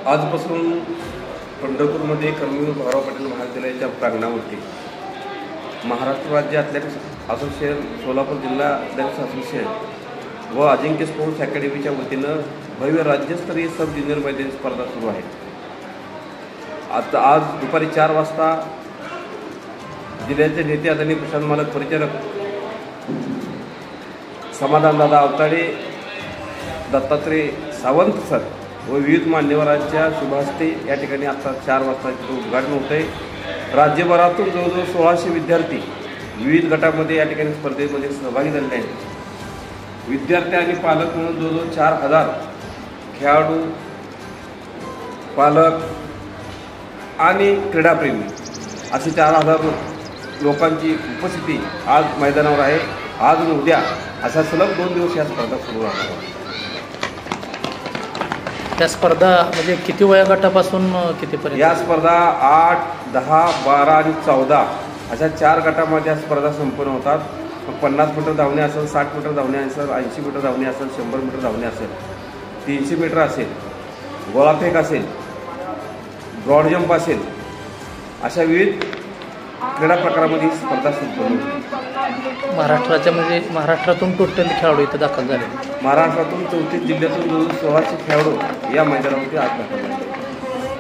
आजपासून पंढरपूरमध्ये कर्मवीर भाऊराव पाटील महाविद्यालयाच्या प्रांगणावरती महाराष्ट्र राज्य ॲथलेटिक्स असोसिएशन, सोलापूर जिल्हा ॲथलेटिक्स असोसिएशन व अजिंक्य स्पोर्ट्स अकॅडमीच्या वतीनं भव्य राज्यस्तरीय सब ज्युनियर मैदानी स्पर्धा सुरू आहे। आता आज दुपारी 4 वाजता जिल्ह्याचे नेते आदरणीय प्रशांत मालक परिचारक समाधानदादा अवताडे, दत्तात्रय सावंत सर व विविध मान्यवरांच्या शुभहस्ते या ठिकाणी आता 4 वाजता उद्घाटन होत आहे। राज्यभरातून जवळजवळ 1600 विद्यार्थी विविध गटामध्ये या ठिकाणी स्पर्धेमध्ये सहभागी झालेले आहेत। विद्यार्थी आणि पालक म्हणून जवळजवळ 4000 खेळाडू, पालक आणि क्रीडाप्रेमी असे 4000 लोकांची उपस्थिती आज मैदानावर आहे। आज आणि उद्या असा सलग 2 दिवस या स्पर्धा सुरू राहणार आहेत। त्या स्पर्धा म्हणजे किती वयोगटापासून कितीपर्यंत? या स्पर्धा 8, 10, 12 आणि 14 अशा 4 गटामध्ये या स्पर्धा संपन्न होतात। 50 मीटर धावणे असेल, 60 मीटर धावणे असेल, 80 मीटर धावणे असेल, 100 मीटर धावणे असेल, 300 मीटर असेल, गोळाफेक असेल, ब्रॉड जंप असेल, अशा विविध क्रीडा प्रकारामध्ये ही स्पर्धा संपन्न होती। महाराष्ट्राच्या म्हणजे महाराष्ट्रातून टोटल खेळाडू इथं दाखल झाले। महाराष्ट्रातून 34 जिल्ह्यातून 1600 खेळाडू या मैदानावरती आज दाखल झाले।